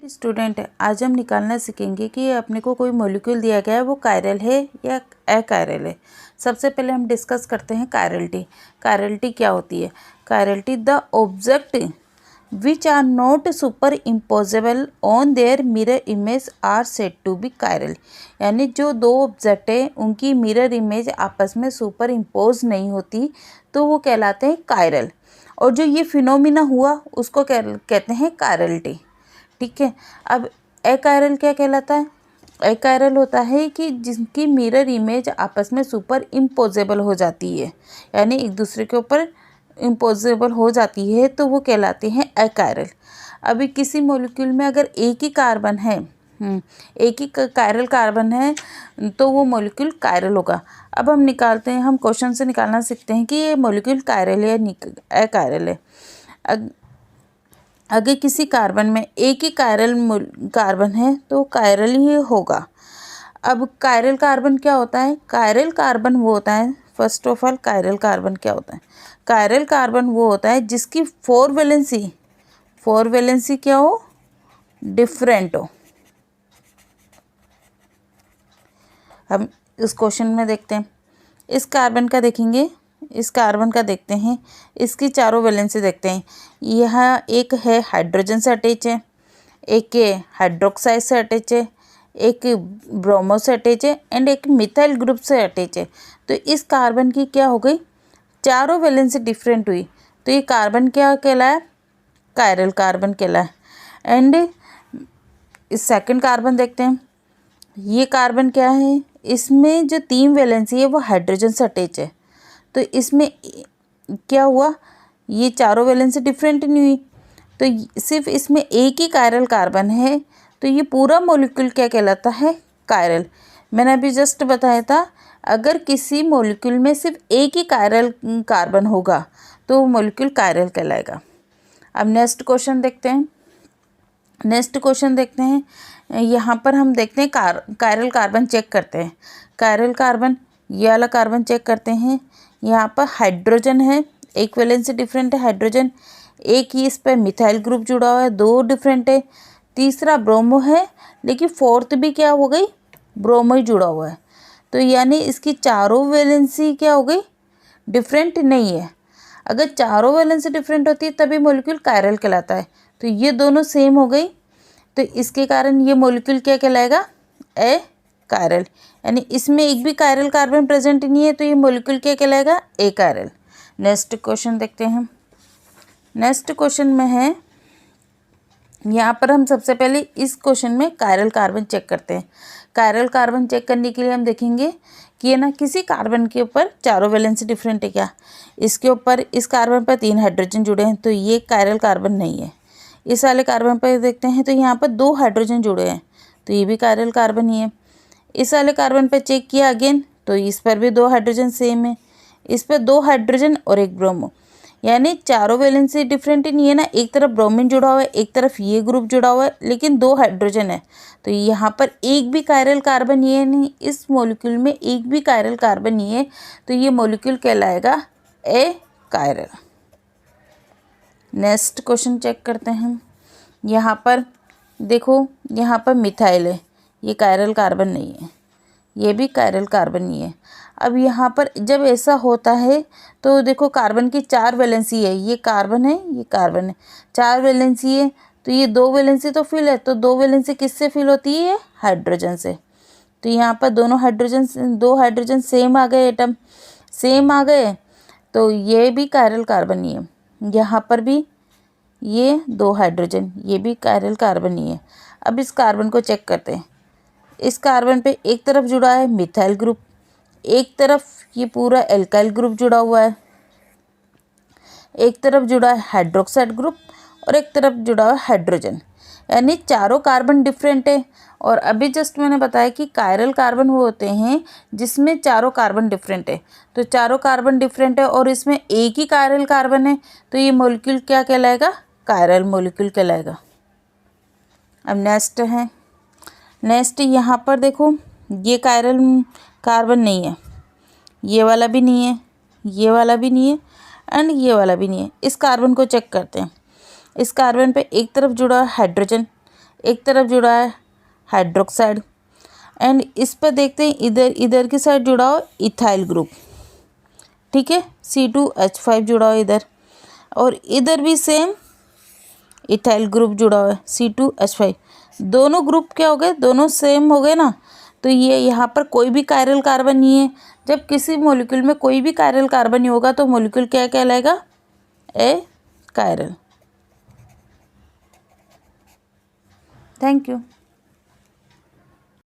Student, आज हम निकालना सीखेंगे कि अपने को कोई मॉलिक्यूल दिया गया है वो कायरल है या अकायरल है। सबसे पहले हम डिस्कस करते हैं कायरलिटी। कायरलिटी क्या होती है? Chirality the object which are not superimposable on their mirror image are said to be chiral. यानी जो दो ऑब्जेक्ट है उनकी मिरर इमेज आपस में सुपर इम्पोज नहीं होती तो वो कहलाते हैं कायरल। और जो ये फिनोमिना हुआ उसको कहते हैं कायरलिटी। ठीक है। अब अकायरल क्या कहलाता है? अकायरल होता है कि जिनकी मिरर इमेज आपस में सुपर इम्पोजेबल हो जाती है, यानी एक दूसरे के ऊपर इम्पोजेबल हो जाती है, तो वो कहलाते हैं अकायरल। अभी किसी मॉलिक्यूल में अगर एक ही कार्बन है, एक ही कायरल कार्बन है, तो वो मॉलिक्यूल कायरल होगा। अब हम निकालते हैं, हम क्वेश्चन से निकालना सीखते हैं कि ये मॉलिक्यूल कायरल है या अकायरल है। अगर किसी कार्बन में एक ही कायरल कार्बन है तो कायरल ही होगा। अब कायरल कार्बन क्या होता है? कायरल कार्बन वो होता है, first of all chiral carbon क्या होता है? कायरल कार्बन वो होता है जिसकी फोर वैलेंसी क्या हो? डिफरेंट हो। हम इस क्वेश्चन में देखते हैं, इस कार्बन का देखेंगे, इस कार्बन का देखते हैं, इसकी चारों वैलेंसी देखते हैं। यहाँ एक है हाइड्रोजन से अटैच है, एक हाइड्रोक्साइड से अटैच है, एक ब्रोमो से अटैच है एंड एक मिथाइल ग्रुप से अटैच है। तो इस कार्बन की क्या हो गई? चारों वैलेंसी डिफरेंट हुई, तो ये कार्बन क्या कहलाया? कायरल कार्बन कहलाया। एंड इस सेकंड कार्बन देखते हैं, ये कार्बन क्या है? इसमें जो तीन वैलेंसी है वो हाइड्रोजन से अटैच है, तो इसमें क्या हुआ? ये चारों वैलेंसी डिफरेंट नहीं हुई, तो सिर्फ इसमें एक ही कायरल कार्बन है, तो ये पूरा मॉलिक्यूल क्या कहलाता है? कायरल। मैंने अभी जस्ट बताया था, अगर किसी मॉलिक्यूल में सिर्फ एक ही कायरल कार्बन होगा तो वो मॉलिक्यूल कायरल कहलाएगा। अब नेक्स्ट क्वेश्चन देखते हैं। यहाँ पर हम देखते हैं कायरल कार्बन चेक करते हैं। कायरल कार्बन, ये वाला कार्बन चेक करते हैं। यहाँ पर हाइड्रोजन है, एक वैलेंसी डिफरेंट है हाइड्रोजन, एक ही इस पर मिथाइल ग्रुप जुड़ा हुआ है, दो डिफरेंट है। तीसरा ब्रोमो है, लेकिन फोर्थ भी क्या हो गई? ब्रोमो ही जुड़ा हुआ है, तो यानी इसकी चारों वैलेंसी क्या हो गई? डिफरेंट नहीं है। अगर चारों वैलेंसी डिफरेंट होती है तभी मॉलिक्यूल कायरल कहलाता है, तो ये दोनों सेम हो गई, तो इसके कारण ये मॉलिक्यूल क्या कहलाएगा? कायरल। यानी इसमें एक भी कायरल कार्बन प्रेजेंट नहीं है, तो ये मॉलिक्यूल क्या कहलाएगा? अकायरल। नेक्स्ट क्वेश्चन देखते हैं। नेक्स्ट क्वेश्चन में है, यहाँ पर हम सबसे पहले इस क्वेश्चन में कायरल कार्बन चेक करते हैं। कायरल कार्बन चेक करने के लिए हम देखेंगे कि ना किसी कार्बन के ऊपर चारों वैलेंसी डिफरेंट है क्या? इसके ऊपर, इस कार्बन पर 3 हाइड्रोजन जुड़े हैं, तो ये कायरल कार्बन नहीं है। इस वाले कार्बन पर देखते हैं तो यहाँ पर 2 हाइड्रोजन जुड़े हैं, तो ये भी कायरल कार्बन ही है। इस वाले कार्बन पर चेक किया अगेन, तो इस पर भी 2 हाइड्रोजन सेम है, इस पर 2 हाइड्रोजन और एक ब्रोमो, यानी चारों वैलेंसी डिफरेंट नहीं है ना। एक तरफ ब्रोमीन जुड़ा हुआ है, एक तरफ ये ग्रुप जुड़ा हुआ है, लेकिन 2 हाइड्रोजन है, तो यहाँ पर एक भी कायरल कार्बन ये नहीं, इस मॉलिक्यूल में एक भी कायरल कार्बन नहीं है, तो ये मॉलिक्यूल कहलाएगा अकायरल। नेक्स्ट क्वेश्चन चेक करते हैं। यहाँ पर देखो, यहाँ पर मिथाइल है, ये कायरल कार्बन नहीं है, ये भी कायरल कार्बन नहीं है। अब यहाँ पर जब ऐसा होता है तो देखो, कार्बन की 4 वैलेंसी है, ये कार्बन है, ये कार्बन है, 4 वैलेंसी है, तो ये 2 वैलेंसी तो फिल है, तो 2 वैलेंसी किससे फिल होती है? हाइड्रोजन से। तो यहाँ पर 2 हाइड्रोजन सेम आ गए, एटम सेम आ गए, तो ये भी कायरल कार्बन नहीं है। यहाँ पर भी ये 2 हाइड्रोजन, ये भी कायरल कार्बन नहीं है। अब इस कार्बन को चेक करते हैं। इस कार्बन पे एक तरफ जुड़ा है मिथाइल ग्रुप, एक तरफ ये पूरा एल्काइल ग्रुप जुड़ा हुआ है, एक तरफ जुड़ा है हाइड्रोक्साइड ग्रुप और एक तरफ जुड़ा है हाइड्रोजन, यानी चारों कार्बन डिफरेंट है। और अभी जस्ट मैंने बताया कि कायरल कार्बन वो होते हैं जिसमें चारों कार्बन डिफरेंट है, तो चारों कार्बन डिफरेंट है और इसमें एक ही कायरल कार्बन है, तो ये मॉलिक्यूल क्या कहलाएगा? कायरल मॉलिक्यूल कहलाएगा। अब नेक्स्ट यहाँ पर देखो, ये कायरल कार्बन नहीं है, ये वाला भी नहीं है, ये वाला भी नहीं है एंड ये वाला भी नहीं है। इस कार्बन को चेक करते हैं। इस कार्बन पे एक तरफ जुड़ा है हाइड्रोजन, एक तरफ जुड़ा है हाइड्रोक्साइड, एंड इस पर देखते हैं इधर इधर की साइड जुड़ा हो इथाइल ग्रुप, ठीक है, C2H5 जुड़ा हो इधर, और इधर भी सेम इथाइल ग्रुप जुड़ा हुआ है C2H5। दोनों ग्रुप क्या हो गए, दोनों सेम हो गए ना, तो ये यहाँ पर कोई भी कायरल कार्बन नहीं है। जब किसी मॉलिक्यूल में कोई भी कायरल कार्बन नहीं होगा तो मॉलिक्यूल क्या कहलाएगा, ए कायरल। Thank you.